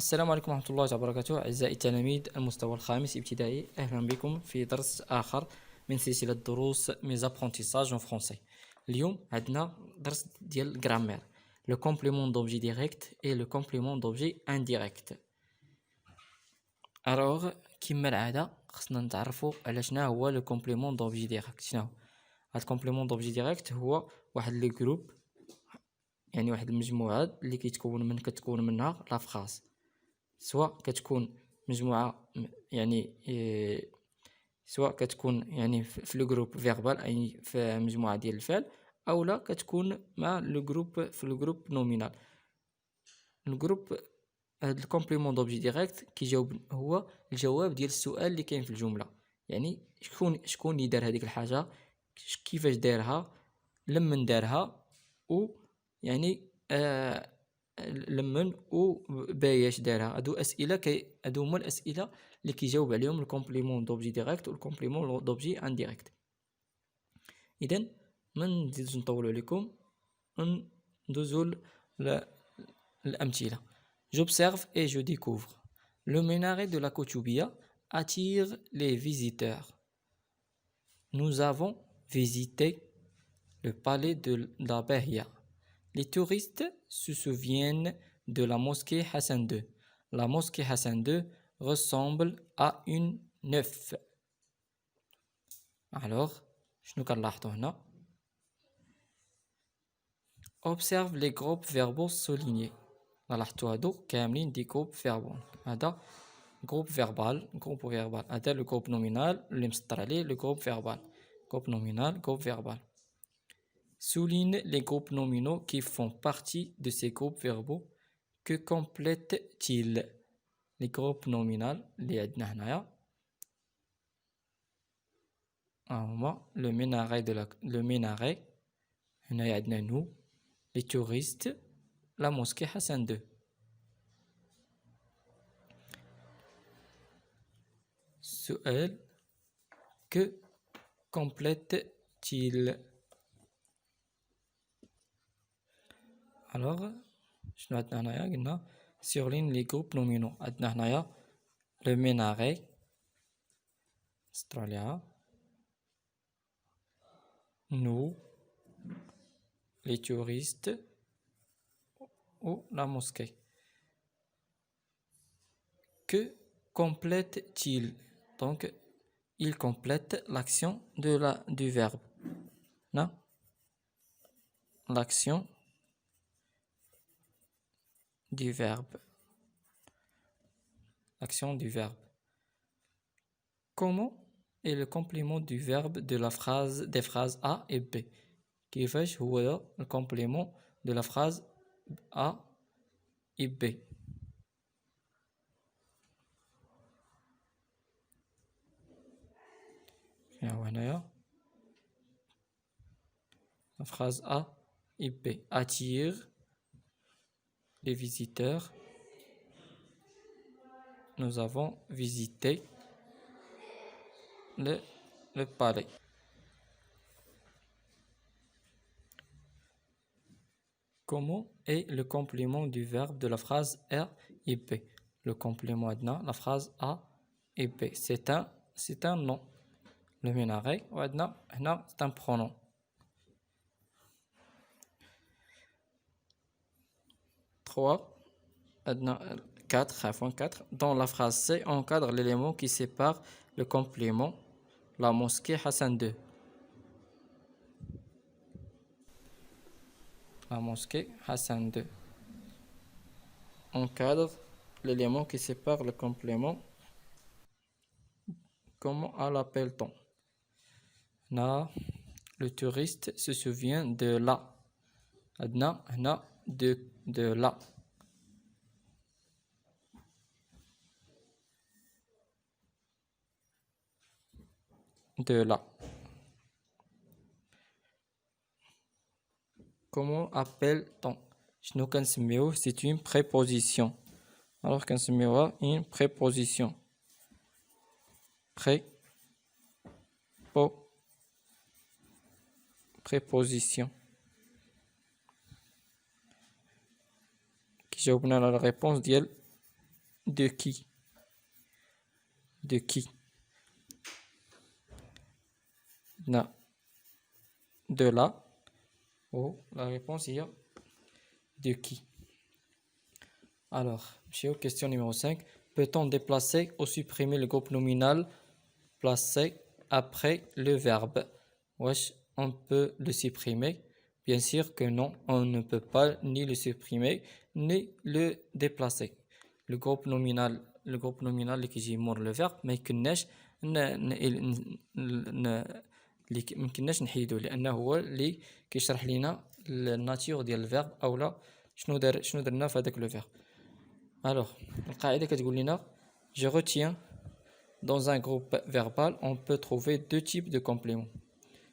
السلام عليكم ورحمة الله وبركاته أعزائي التلاميذ المستوى الخامس ابتدائي. أهلا بكم في درس آخر من سلسلة دروس ميز ابرونتيساج اون فرونسي. اليوم عندنا درس ديال الجرامير لو كومبليمون دوبجي ديريكت اي لو كومبليمون دوبجي انديريكت. الوغ كما العادة خصنا نتعرفوا على شنو هو لو كومبليمون دوبجي ديريكت. شنو هاد الكومبليمون دوبجي ديريكت؟ هو واحد لي جروب، يعني واحد المجموعة اللي كتكون منها لا فراس، سواء كتكون مجموعة يعني سواء كتكون يعني في لو جروب فيربال، يعني في مجموعة ديال الفعل، او لا كتكون مع لو جروب في لو جروب نومينال. الجروب هاد الكومبليمون دوبجي ديريكت كيجاوب هو الجواب ديال السؤال اللي كاين في الجملة، يعني شكون اللي دار هذيك الحاجة، كيفاش دارها، لمن دارها، و يعني لمن و باياش دارها. هادو هادو هما الاسئله اللي كيجاوب عليهم الكومبليمون دوبجي ديريكت والكومبليمون دوبجي انديريكت. اذا ما نزيدش نطول عليكم، ندوزو الامثله. J'observe et je découvre. Le minaret de la Koutoubia attire les visiteurs. Nous avons visité le palais de la Bahia. Les touristes se souviennent de la mosquée Hassan II. La mosquée Hassan II ressemble à une nef. Alors, شنو كنلاحظوا هنا؟ Observe les groupes verbaux soulignés. لاحظتوا هادو كاملين دي جروب فيربال. هذا جروب فيربال، هذا لو جروب نومينال اللي مسطر عليه لو جروب فيربال. جروب نومينال، جروب فيربال. Souligne les groupes nominaux qui font partie de ces groupes verbaux. Que complètent-ils? Les groupes nominaux اللي عندنا هنايا هما le minaret هنايا عندنا nous, les touristes, la mosquée Hassan II. سؤال: que complètent-ils? Alors شنو عندنا هنايا؟ قلنا surligne les groupes nominaux. عندنا هنايا le minaret استراليا، nous, les touristes ou la mosquée. Que complète-t-il? Donc il complète l'action du verbe. Non? L'action du verbe. L'action du verbe. Comment est le complément du verbe de la phrase des phrases A et B? كيفاش هو le complément de la phrase A et B? هنايا la phrase A et B attire les visiteurs. Nous avons visité le palais. Comment est le complément du verbe de la phrase R et B? Le complément عندنا la phrase A et B. C'est un nom. Le minaret وعندنا هنا c'est un pronom. عندنا 4. Dans la phrase C, encadre l'élément qui sépare le complément la mosquée Hassan II. La mosquée Hassan II. Encadre l'élément qui sépare le complément. Comment l'appelle-t-on? Là, le touriste se souvient de la. De la. De la. Comment appelle-t-on? شنو كنسميوه؟ c'est une préposition. alors كنسميوها une préposition. préposition كيجاوبنا على الريبونس ديال De qui? De qui? Non. De là. Oh, la réponse est de qui? Alors, question numéro 5. Peut-on déplacer ou supprimer le groupe nominal placé après le verbe? Wesh, on peut le supprimer. Bien sûr que non, on ne peut pas ni le supprimer ni le déplacer. Le groupe nominal اللي كيجي مور le verbe ما يمكنناش ميمكنناش نحيدو لانه هو اللي كيشرح لينا الناتيور ديال الفيرب اولا شنو درنا في هذاك لو فيرب. Alors, القاعده كتقول لنا je retiens dans un groupe verbal on peut trouver deux types de compléments.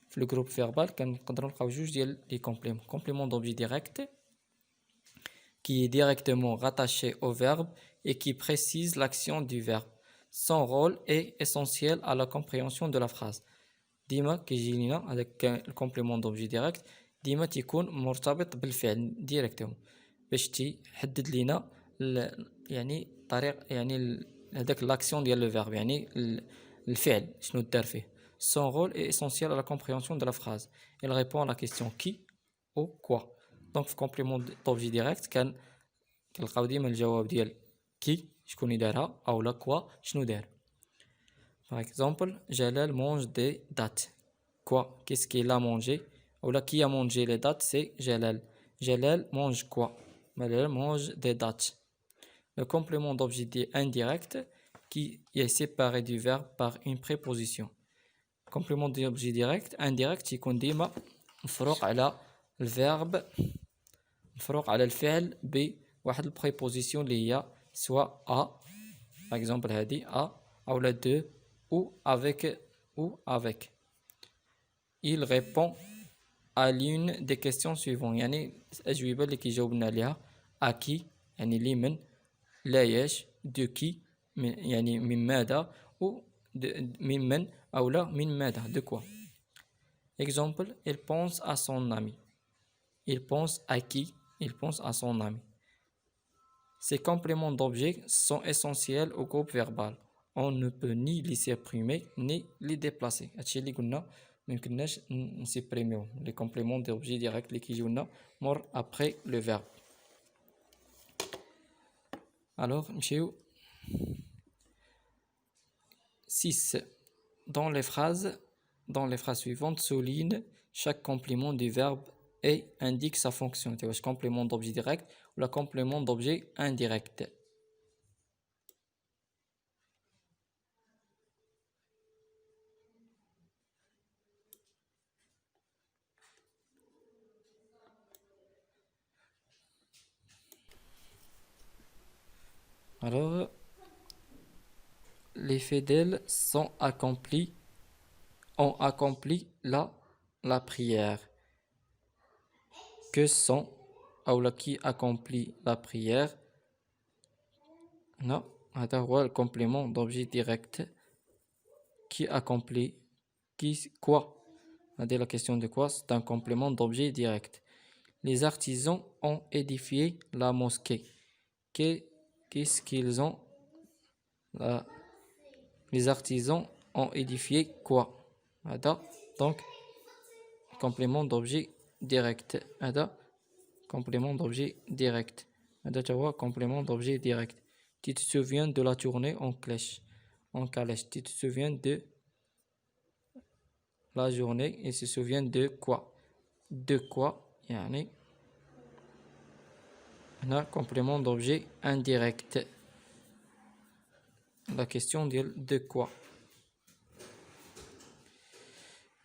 في le groupe verbal كنقدروا نلقاو جوج ديال لي compléments. Complément d'objet direct qui est directement rattaché au verbe et qui précise l'action du verbe. Son rôle est essentiel à la compréhension de la phrase. ديما كيجي لينا هذاك الكومبليمون دوبجي ديريكت ديما تيكون مرتبط بالفعل ديريكتوم باش تيحدد لينا يعني طريق يعني هذاك لاكسيون ديال لو فيرب يعني الفعل شنو دار فيه. Son rôle est essentiel à la compréhension de la phrase. Il répond à la question qui ou quoi. Donc في كومبليمون دوبجي ديريكت كنلقاو ديما الجواب ديال كي شكون اللي دارها او لا كوا شنو دار. Par exemple, Jalal mange des dattes. Quoi? Qu'est-ce qu'il a mangé? Ou là, qui a mangé les dattes? C'est Jalal. Jalal mange quoi? Jalal mange des dattes. Le complément d'objet indirect qui est séparé du verbe par une préposition. Complément d'objet direct, indirect, يكون ديما مفروق على الverbe مفروق على الفعل بواحد البريبوزيسيون اللي هي سواء a par exemple هذه a ou la de ou avec. Il répond à l'une des questions suivantes. يعني الأجوبة اللي كيجاوبنا عليها à qui يعني لمن لا ياش de qui يعني من ماذا ou ممن أو لا من ماذا de quoi. Exemple, il pense à son ami. Il pense à qui? Il pense à son ami. Ces compléments d'objet sont essentiels au groupe verbal. On ne peut ni les supprimer ni les déplacer. هادشي اللي قلنا ميمكنناش نسيبريميو لي كومبليمون دوبجي ديريكت اللي كيجيونا مور ابري لو فيرب. Alors نمشيو 6. Dans les phrases suivantes souligne chaque complément du verbe et indique sa fonction. Tu vois, complément d'objet direct ou le complément d'objet indirect. Alors, les fidèles ont accompli la prière. Que sont, ou là, qui accomplit la prière? Non, attends, le complément d'objet direct. Qui accomplit, quoi? La question de quoi? C'est un complément d'objet direct. Les artisans ont édifié la mosquée. Qu'est-ce qu'ils ont? Les artisans ont édifié quoi? Donc, complément d'objet direct. Complément d'objet direct. Complément d'objet direct. Tu te souviens de la tournée en calèche. Tu te souviens de la journée et se souvient de quoi? De quoi? يعني هنا complément d'objet indirect. La question de quoi?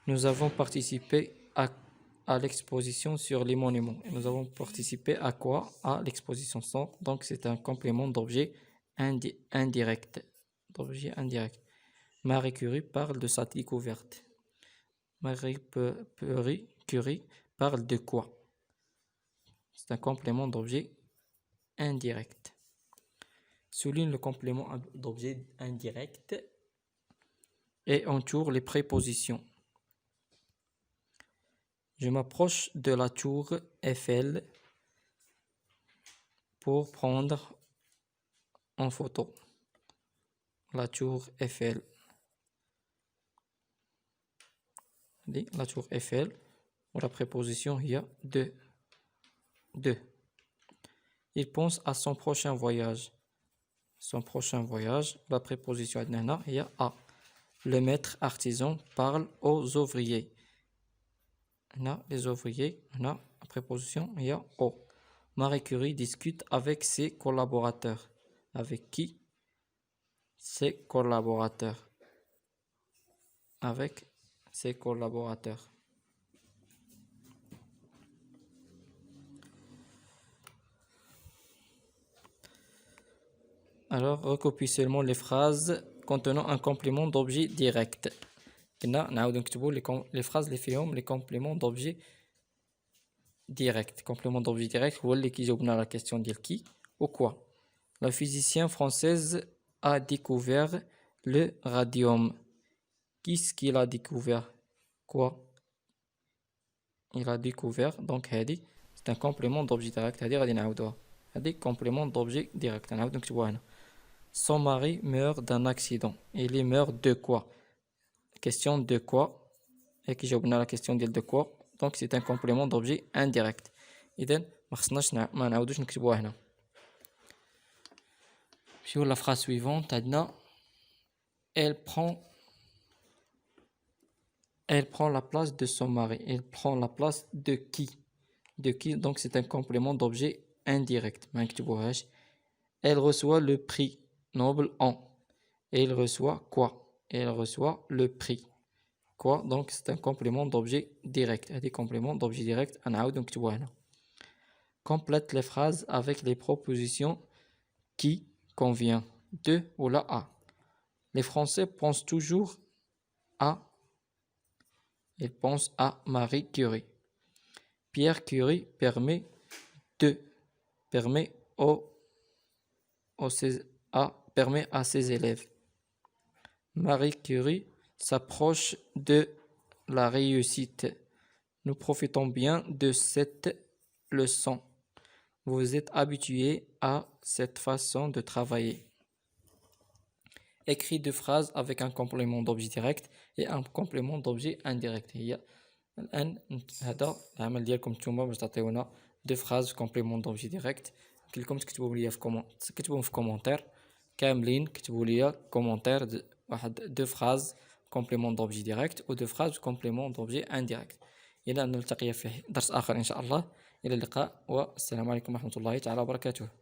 Nous avons participé à l'exposition sur les monuments. Et nous avons participé à quoi? À l'exposition. Donc c'est un complément d'objet indirect. D'objet indirect. Marie Curie parle de sa découverte. Marie Curie parle de quoi? C'est un complément d'objet indirect. Souligne le complément d'objet indirect et entoure les prépositions. Je m'approche de la tour Eiffel pour prendre en photo. La tour Eiffel. La tour Eiffel. Ou la préposition il y a de. Il pense à son prochain voyage. Son prochain voyage. La préposition il y a à. Le maître artisan parle aux ouvriers. Les ouvriers. La préposition il y a au. Marie Curie discute avec ses collaborateurs. Avec qui? Ses collaborateurs. Avec ses collaborateurs. Alors, recopie seulement les phrases contenant un complément d'objet direct. Les phrases les compléments d'objet direct. Complément d'objet direct, ou qui joue la question de qui ou quoi. La physicienne française a découvert le radium. Qu'est-ce qu'il a découvert? Quoi? Il a découvert, donc c'est un complément d'objet direct. Complément d'objet direct. Son mari meurt d'un accident. Il meurt de quoi? Question de quoi? Et qui joue la question de quoi? Donc c'est un complément d'objet indirect. إذن ما خصناش ما نعاودوش نكتبوها هنا. Sur la phrase suivante, elle prend la place de son mari. Elle prend la place de qui? De qui? Donc c'est un complément d'objet indirect. Elle reçoit le prix Nobel en. Et il reçoit quoi? Elle reçoit le prix. Quoi? Donc c'est un complément d'objet direct. Des compléments d'objet direct. Complète les phrases avec les propositions qui convient de ou la à. Les Français pensent toujours à. Ils pensent à Marie Curie. Pierre Curie permet à ses élèves. Marie Curie s'approche de la réussite. Nous profitons bien de cette leçon. Vous êtes habitués à cette façon de travailler. Écrit deux phrases avec un complément d'objet direct et un complément d'objet indirect. الآن هذا العمل ديالكم نتوما باش تعطيونا دو فراز كومبليمون دوبجي ديريكت. كلكم تكتبوا لي في كومونتير كاملين. كتبوا لي كومونتير واحد دو فراز كومبليمون دوبجي ديريكت و دو فراز كومبليمون دوبجي انديريكت. الى ان نلتقي في درس اخر ان شاء الله. الى اللقاء والسلام عليكم ورحمه الله تعالى وبركاته.